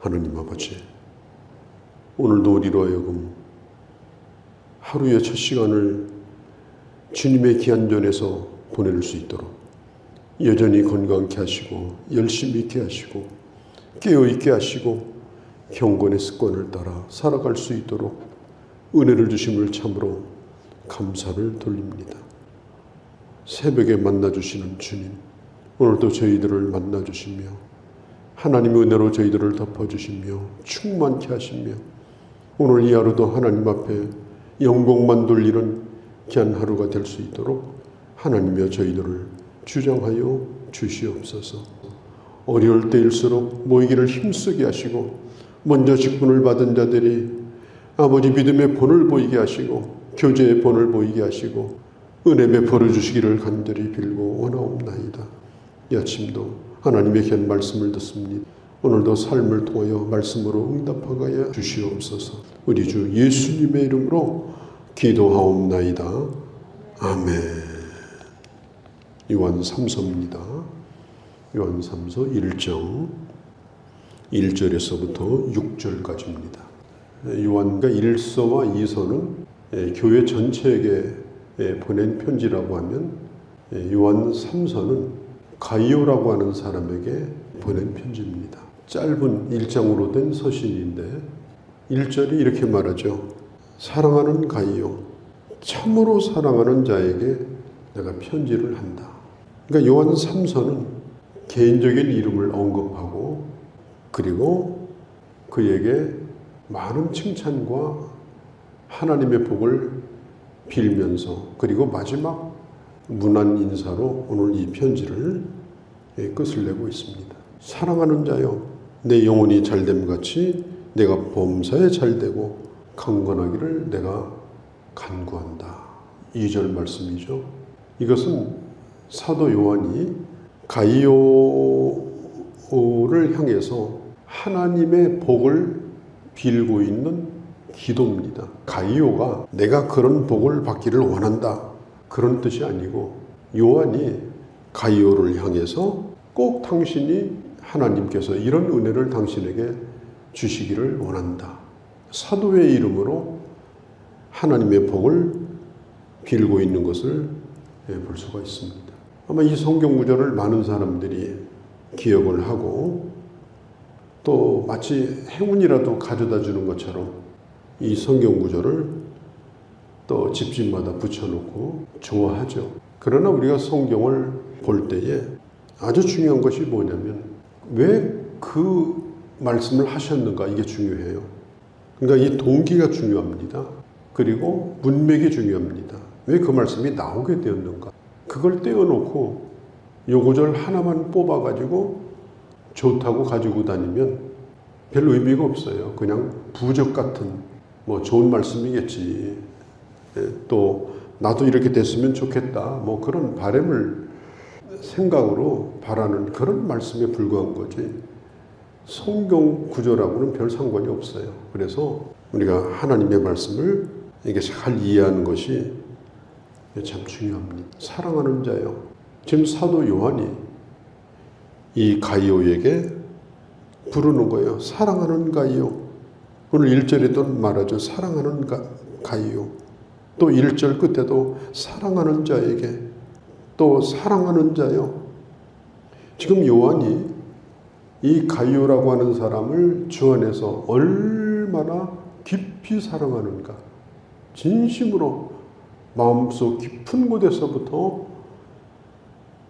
하나님 아버지, 오늘도 우리로 하여금 하루의 첫 시간을 주님의 귀한 전에서 보낼 수 있도록 여전히 건강케 하시고 열심히 있게 하시고 깨어있게 하시고 경건의 습관을 따라 살아갈 수 있도록 은혜를 주심을 참으로 감사를 돌립니다. 새벽에 만나주시는 주님, 오늘도 저희들을 만나주시며 하나님의 은혜로 저희들을 덮어주시며 충만케 하시며 오늘 이 하루도 하나님 앞에 영광만 돌리는 귀한 하루가 될 수 있도록 하나님이여 저희들을 주장하여 주시옵소서. 어려울 때일수록 모이기를 힘쓰게 하시고 먼저 직분을 받은 자들이 아버지 믿음의 본을 보이게 하시고 교제의 본을 보이게 하시고 은혜 베풀어 주시기를 간절히 빌고 원하옵나이다. 이 아침도 하나님의 귀한 말씀을 듣습니다. 오늘도 삶을 통하여 말씀으로 응답하여 주시옵소서. 우리 주 예수님의 이름으로 기도하옵나이다. 아멘. 요한 3서입니다. 요한 3서 1장 1절에서부터 6절까지입니다. 요한과 1서와 2서는 교회 전체에게 보낸 편지라고 하면 요한 3서는 가이오라고 하는 사람에게 보낸 편지입니다. 짧은 1장으로 된 서신인데 1절이 이렇게 말하죠. 사랑하는 가이오, 참으로 사랑하는 자에게 내가 편지를 한다. 그러니까 요한 3서는 개인적인 이름을 언급하고 그리고 그에게 많은 칭찬과 하나님의 복을 빌면서 그리고 마지막 문안 인사로 오늘 이 편지를 끝을 내고 있습니다. 사랑하는 자여, 내 영혼이 잘됨같이 내가 범사에 잘되고 강건하기를 내가 간구한다. 2절 말씀이죠. 이것은 사도 요한이 가이오를 향해서 하나님의 복을 빌고 있는 기도입니다. 가이오가 내가 그런 복을 받기를 원한다, 그런 뜻이 아니고 요한이 가이오를 향해서 꼭 당신이 하나님께서 이런 은혜를 당신에게 주시기를 원한다. 사도의 이름으로 하나님의 복을 빌고 있는 것을 볼 수가 있습니다. 아마 이 성경 구절을 많은 사람들이 기억을 하고 또 마치 행운이라도 가져다 주는 것처럼 이 성경 구절을 또 집집마다 붙여놓고 좋아하죠. 그러나 우리가 성경을 볼 때에 아주 중요한 것이 뭐냐면 왜 그 말씀을 하셨는가, 이게 중요해요. 그러니까 이 동기가 중요합니다. 그리고 문맥이 중요합니다. 왜 그 말씀이 나오게 되었는가. 그걸 떼어놓고 요 구절 하나만 뽑아가지고 좋다고 가지고 다니면 별 의미가 없어요. 그냥 부적 같은 좋은 말씀이겠지. 또 나도 이렇게 됐으면 좋겠다. 그런 바람을 생각으로 바라는 그런 말씀에 불과한 거지. 성경 구조라고는 별 상관이 없어요. 그래서 우리가 하나님의 말씀을 이게 잘 이해하는 것이 참 중요합니다. 사랑하는 자요. 지금 사도 요한이 이 가이오에게 부르는 거예요. 사랑하는 가이오. 오늘 1절에도 말하죠. 사랑하는 가이오. 또 1절 끝에도 사랑하는 자에게, 또 사랑하는 자요. 지금 요한이 이 가이오라고 하는 사람을 주 안에서 얼마나 깊이 사랑하는가, 진심으로 마음속 깊은 곳에서부터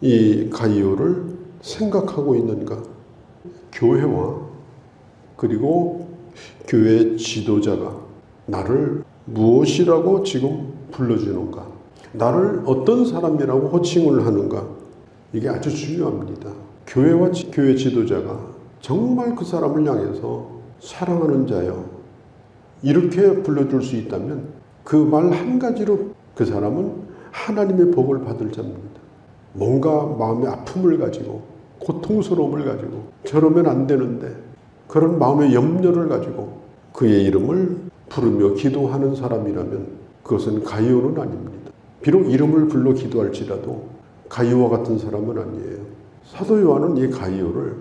이 가이오를 생각하고 있는가. 교회와 그리고 교회 지도자가 나를 무엇이라고 지금 불러주는가, 나를 어떤 사람이라고 호칭을 하는가, 이게 아주 중요합니다. 교회와 교회 지도자가 정말 그 사람을 향해서 사랑하는 자요, 이렇게 불러줄 수 있다면 그 말 한 가지로 그 사람은 하나님의 복을 받을 자입니다. 뭔가 마음의 아픔을 가지고 고통스러움을 가지고 저러면 안 되는데 그런 마음의 염려를 가지고 그의 이름을 부르며 기도하는 사람이라면 그것은 가이오는 아닙니다. 비록 이름을 불러 기도할지라도 가이오와 같은 사람은 아니에요. 사도 요한은 이 가이오를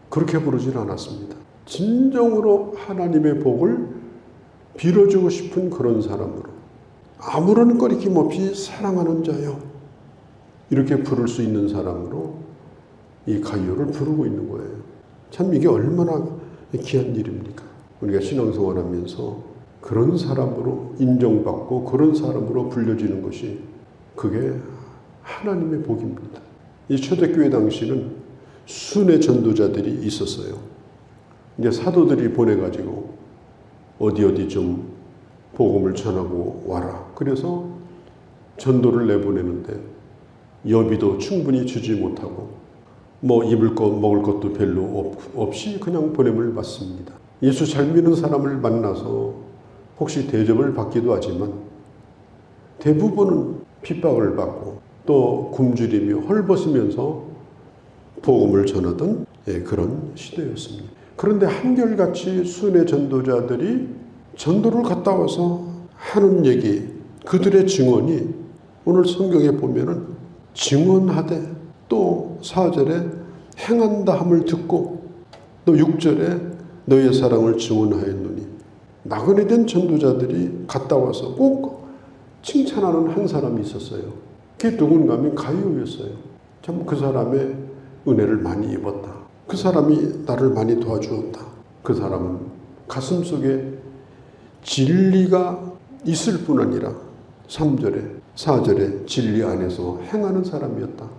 그렇게 부르질 않았습니다. 진정으로 하나님의 복을 빌어주고 싶은 그런 사람으로, 아무런 꺼리낌 없이 사랑하는 자요, 이렇게 부를 수 있는 사람으로 이 가이오를 부르고 있는 거예요. 참 이게 얼마나 귀한 일입니까? 우리가 신앙생활하면서 그런 사람으로 인정받고 그런 사람으로 불려지는 것이, 그게 하나님의 복입니다. 이 초대교회 당시는 순회 전도자들이 있었어요. 이제 사도들이 보내가지고 어디 좀 복음을 전하고 와라. 그래서 전도를 내보내는데 여비도 충분히 주지 못하고 뭐 입을 것 먹을 것도 별로 없이 그냥 보냄을 받습니다. 예수 잘 믿는 사람을 만나서 혹시 대접을 받기도 하지만 대부분은 핍박을 받고 또 굶주리며 헐벗으면서 복음을 전하던 그런 시대였습니다. 그런데 한결같이 순회 전도자들이 전도를 갔다 와서 하는 얘기, 그들의 증언이 오늘 성경에 보면은 증언하되, 또 4절에 행한다 함을 듣고, 또 6절에 너의 사랑을 증언하였노니, 나그네 된 전도자들이 갔다 와서 꼭 칭찬하는 한 사람이 있었어요. 그게 누군가 하면 가이오였어요. 참 그 사람의 은혜를 많이 입었다. 그 사람이 나를 많이 도와주었다. 그 사람은 가슴 속에 진리가 있을 뿐 아니라 3절에 4절에 진리 안에서 행하는 사람이었다.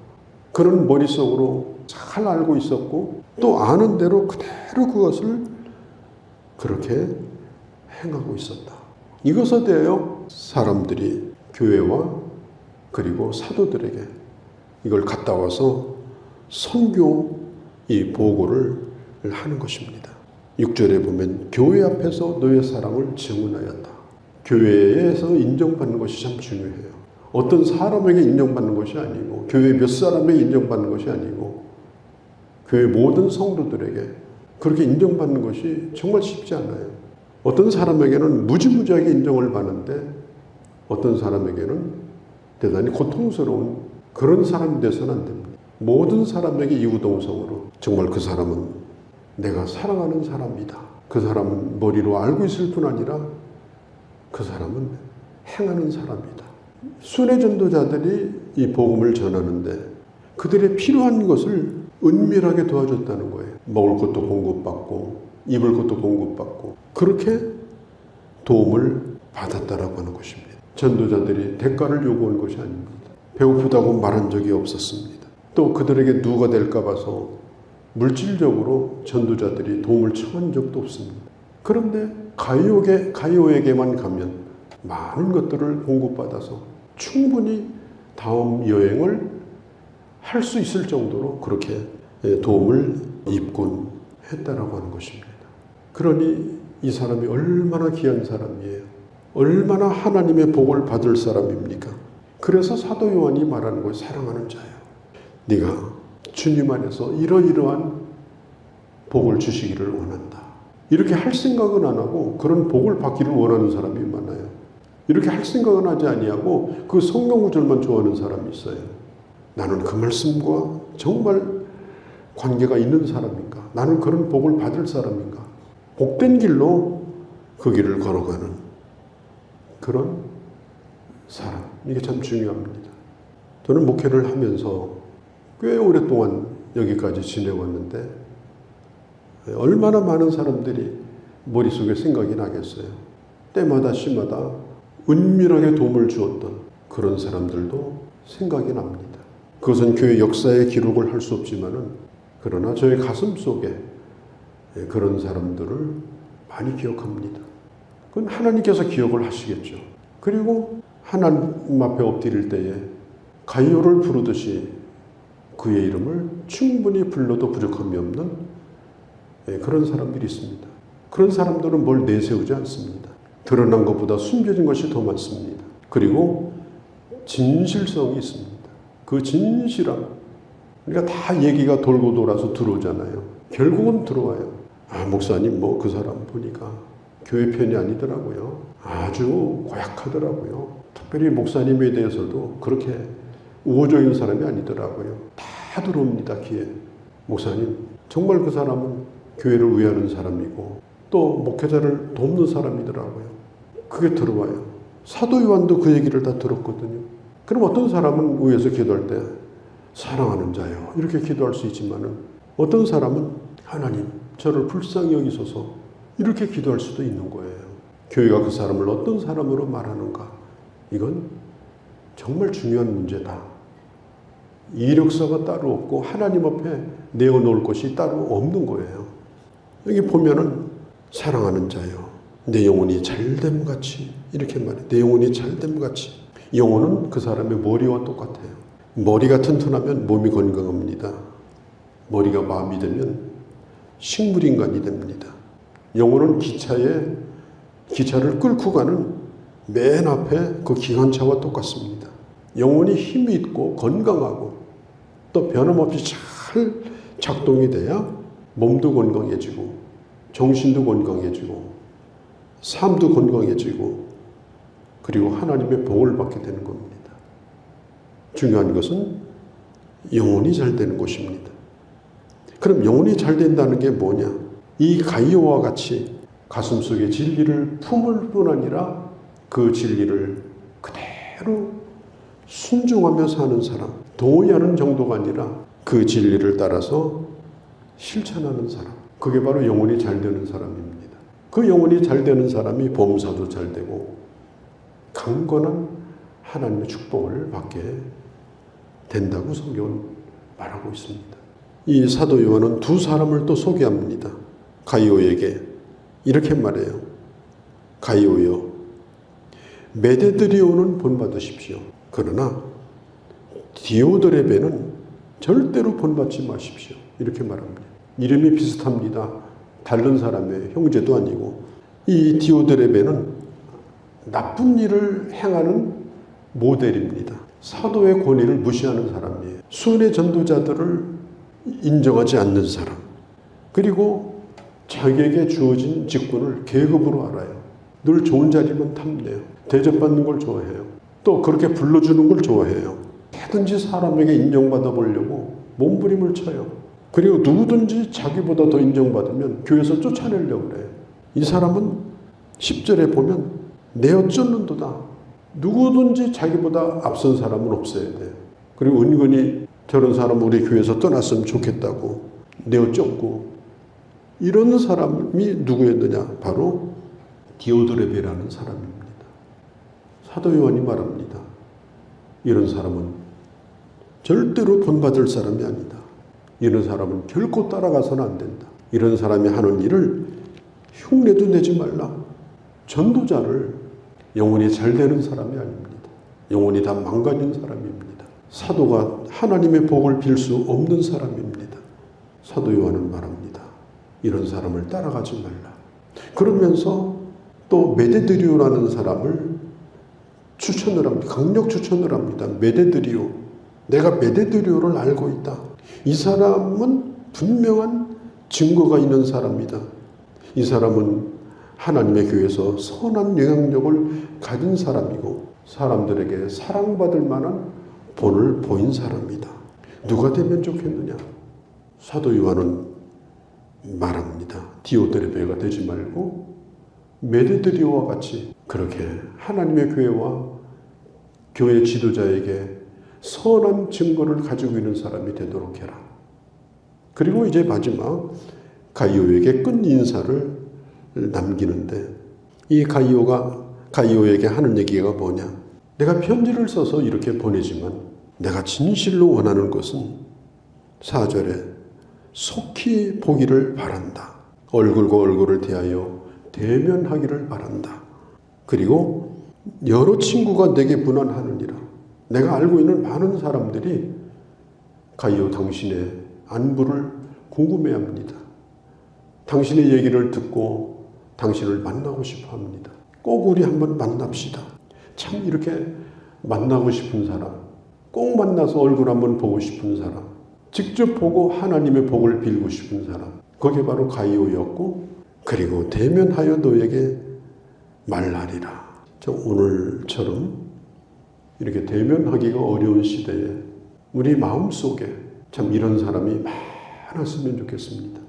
그런 머릿속으로 잘 알고 있었고, 또 아는 대로 그대로 그것을 그렇게 행하고 있었다. 이것에 대하여 사람들이 교회와 그리고 사도들에게 이걸 갖다 와서 선교, 이 보고를 하는 것입니다. 6절에 보면 교회 앞에서 너의 사랑을 증언하였다. 교회에서 인정받는 것이 참 중요해요. 어떤 사람에게 인정받는 것이 아니고, 교회 몇 사람에게 인정받는 것이 아니고, 교회 모든 성도들에게 그렇게 인정받는 것이 정말 쉽지 않아요. 어떤 사람에게는 무지무지하게 인정을 받는데 어떤 사람에게는 대단히 고통스러운 그런 사람이 돼서는 안 됩니다. 모든 사람에게 이구동성으로 정말 그 사람은 내가 사랑하는 사람이다. 그 사람은 머리로 알고 있을 뿐 아니라 그 사람은 행하는 사람이다. 순회 전도자들이 이 복음을 전하는데 그들의 필요한 것을 은밀하게 도와줬다는 거예요. 먹을 것도 공급받고 입을 것도 공급받고 그렇게 도움을 받았다라고 하는 것입니다. 전도자들이 대가를 요구한 것이 아닙니다. 배고프다고 말한 적이 없었습니다. 또 그들에게 누가 될까 봐서 물질적으로 전도자들이 도움을 청한 적도 없습니다. 그런데 가이오에게만 가면 많은 것들을 공급받아서 충분히 다음 여행을 할 수 있을 정도로 그렇게 도움을 입곤 했다라고 하는 것입니다. 그러니 이 사람이 얼마나 귀한 사람이에요. 얼마나 하나님의 복을 받을 사람입니까? 그래서 사도 요한이 말하는 거예요. 사랑하는 자예요. 네가 주님 안에서 이러이러한 복을 주시기를 원한다. 이렇게 할 생각은 안 하고 그런 복을 받기를 원하는 사람이 많아요. 이렇게 할 생각은 하지 아니하고 그 성경 구절만 좋아하는 사람이 있어요. 나는 그 말씀과 정말 관계가 있는 사람인가? 나는 그런 복을 받을 사람인가? 복된 길로 그 길을 걸어가는 그런 사람. 이게 참 중요합니다. 저는 목회를 하면서 꽤 오랫동안 여기까지 지내왔는데 얼마나 많은 사람들이 머릿속에 생각이 나겠어요. 때마다 시마다 은밀하게 도움을 주었던 그런 사람들도 생각이 납니다. 그것은 교회 역사에 기록을 할 수 없지만은 그러나 저의 가슴 속에 그런 사람들을 많이 기억합니다. 그건 하나님께서 기억을 하시겠죠. 그리고 하나님 앞에 엎드릴 때에 가이오를 부르듯이 그의 이름을 충분히 불러도 부족함이 없는 그런 사람들이 있습니다. 그런 사람들은 뭘 내세우지 않습니다. 드러난 것보다 숨겨진 것이 더 많습니다. 그리고 진실성이 있습니다. 그 진실함. 그러니까 다 얘기가 돌고 돌아서 들어오잖아요. 결국은 들어와요. 아, 목사님 그 사람 보니까 교회 편이 아니더라고요. 아주 고약하더라고요. 특별히 목사님에 대해서도 그렇게 우호적인 사람이 아니더라고요. 다 들어옵니다, 귀에. 목사님, 정말 그 사람은 교회를 위하는 사람이고 또 목회자를 돕는 사람이더라고요. 그게 들어와요. 사도 요한도 그 얘기를 다 들었거든요. 그럼 어떤 사람은 위에서 기도할 때 사랑하는 자요 이렇게 기도할 수 있지만은 어떤 사람은 하나님 저를 불쌍히 여기소서 이렇게 기도할 수도 있는 거예요. 교회가 그 사람을 어떤 사람으로 말하는가 이건 정말 중요한 문제다. 이력서가 따로 없고 하나님 앞에 내어놓을 것이 따로 없는 거예요. 여기 보면은 사랑하는 자요 내 영혼이 잘됨 같이 이렇게 말해. 내 영혼이 잘됨 같이. 영혼은 그 사람의 머리와 똑같아요. 머리가 튼튼하면 몸이 건강합니다. 머리가 마음이 되면 식물인간이 됩니다. 영혼은 기차를 끌고 가는 맨 앞에 그 기관차와 똑같습니다. 영혼이 힘이 있고 건강하고 또 변함없이 잘 작동이 돼야 몸도 건강해지고 정신도 건강해지고 삶도 건강해지고 그리고 하나님의 복을 받게 되는 겁니다. 중요한 것은 영혼이 잘 되는 것입니다. 그럼 영혼이 잘 된다는 게 뭐냐? 이 가이오와 같이 가슴속에 진리를 품을 뿐 아니라 그 진리를 그대로 순종하며 사는 사람, 동의하는 정도가 아니라 그 진리를 따라서 실천하는 사람, 그게 바로 영혼이 잘 되는 사람입니다. 그 영혼이 잘 되는 사람이 범사도 잘 되고 강건한 하나님의 축복을 받게 된다고 성경은 말하고 있습니다. 이 사도 요한은 두 사람을 또 소개합니다. 가이오에게 이렇게 말해요. 가이오여, 메데드리오는 본받으십시오. 그러나 디오드레베는 절대로 본받지 마십시오. 이렇게 말합니다. 이름이 비슷합니다. 다른 사람의 형제도 아니고 이 디오드레베는 나쁜 일을 행하는 모델입니다. 사도의 권위를 무시하는 사람이에요. 수은의 전도자들을 인정하지 않는 사람. 그리고 자기에게 주어진 직분을 계급으로 알아요. 늘 좋은 자리만 탐내요. 대접받는 걸 좋아해요. 또 그렇게 불러주는 걸 좋아해요. 뭐든지 사람에게 인정받아 보려고 몸부림을 쳐요. 그리고 누구든지 자기보다 더 인정받으면 교회에서 쫓아내려고 그래요. 이 사람은 10절에 보면 내 어쩌는도다. 누구든지 자기보다 앞선 사람은 없어야 돼요. 그리고 은근히 저런 사람 우리 교회에서 떠났으면 좋겠다고 내어쫓고 이런 사람이 누구였느냐? 바로 디오드레베라는 사람입니다. 사도 요한이 말합니다. 이런 사람은 절대로 본받을 사람이 아니다. 이런 사람은 결코 따라가서는 안 된다. 이런 사람이 하는 일을 흉내도 내지 말라. 전도자를 영혼이 잘 되는 사람이 아닙니다. 영혼이 다 망가진 사람입니다. 사도가 하나님의 복을 빌 수 없는 사람입니다. 사도 요한은 말합니다. 이런 사람을 따라가지 말라. 그러면서 또 메데드리오라는 사람을 추천을 합니다. 강력 추천을 합니다. 메데드리오. 내가 메데드리오를 알고 있다. 이 사람은 분명한 증거가 있는 사람이다. 이 사람은 하나님의 교회에서 선한 영향력을 가진 사람이고 사람들에게 사랑받을 만한 본을 보인 사람이다. 누가 되면 좋겠느냐? 사도 요한은 말합니다. 디오드레베가 되지 말고 메데드리오와 같이 그렇게 하나님의 교회와 교회 지도자에게 선한 증거를 가지고 있는 사람이 되도록 해라. 그리고 이제 마지막 가이오에게 끝 인사를 남기는데 이 가이오에게 하는 얘기가 뭐냐? 내가 편지를 써서 이렇게 보내지만 내가 진실로 원하는 것은 4절에 속히 보기를 바란다. 얼굴과 얼굴을 대하여 대면하기를 바란다. 그리고 여러 친구가 내게 문안하느니라. 내가 알고 있는 많은 사람들이 가이오 당신의 안부를 궁금해합니다. 당신의 얘기를 듣고 당신을 만나고 싶어 합니다. 꼭 우리 한번 만납시다. 참 이렇게 만나고 싶은 사람, 꼭 만나서 얼굴 한번 보고 싶은 사람, 직접 보고 하나님의 복을 빌고 싶은 사람, 그게 바로 가이오였고 그리고 대면하여 너에게 말하리라. 오늘처럼 이렇게 대면하기가 어려운 시대에 우리 마음속에 참 이런 사람이 많았으면 좋겠습니다.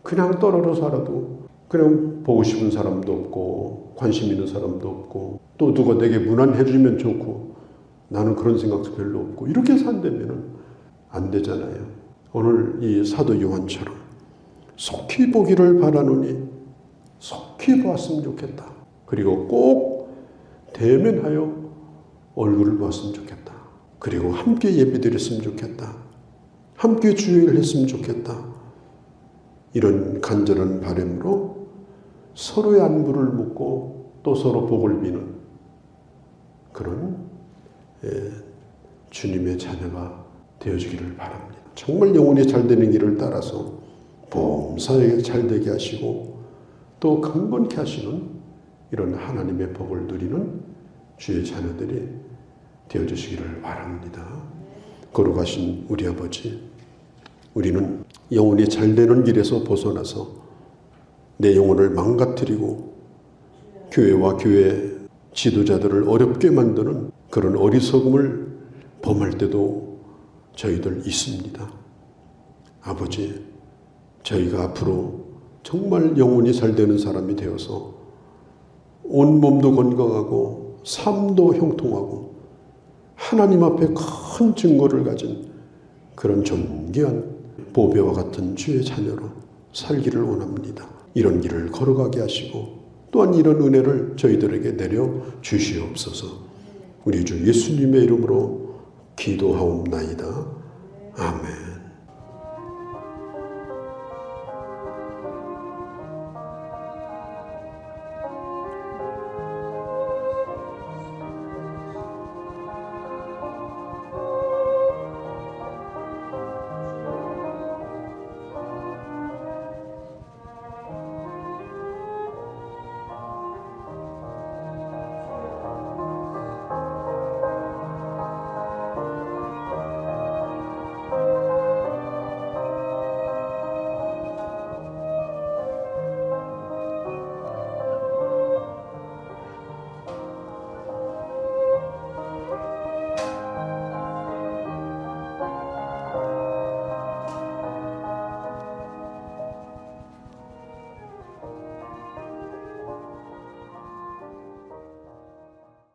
그냥 떨어져 살아도 그냥 보고 싶은 사람도 없고 관심 있는 사람도 없고 또 누가 내게 무난해주면 좋고 나는 그런 생각도 별로 없고 이렇게 산다면 안 되잖아요. 오늘 이 사도 요한처럼 속히 보기를 바라노니 속히 보았으면 좋겠다. 그리고 꼭 대면하여 얼굴을 보았으면 좋겠다. 그리고 함께 예배드렸으면 좋겠다. 함께 주일을 했으면 좋겠다. 이런 간절한 바람으로 서로의 안부를 묻고 또 서로 복을 비는 그런 주님의 자녀가 되어주기를 바랍니다. 정말 영혼이 잘 되는 길을 따라서 범사에 잘 되게 하시고 또 강건케 하시는 이런 하나님의 복을 누리는 주의 자녀들이 되어주시기를 바랍니다. 거룩하신 우리 아버지, 우리는 영혼이 잘 되는 길에서 벗어나서 내 영혼을 망가뜨리고 교회와 교회 지도자들을 어렵게 만드는 그런 어리석음을 범할 때도 저희들 있습니다. 아버지, 저희가 앞으로 정말 영혼이 잘 되는 사람이 되어서 온몸도 건강하고 삶도 형통하고 하나님 앞에 큰 증거를 가진 그런 존귀한 보배와 같은 주의 자녀로 살기를 원합니다. 이런 길을 걸어가게 하시고 또한 이런 은혜를 저희들에게 내려 주시옵소서. 우리 주 예수님의 이름으로 기도하옵나이다. 아멘.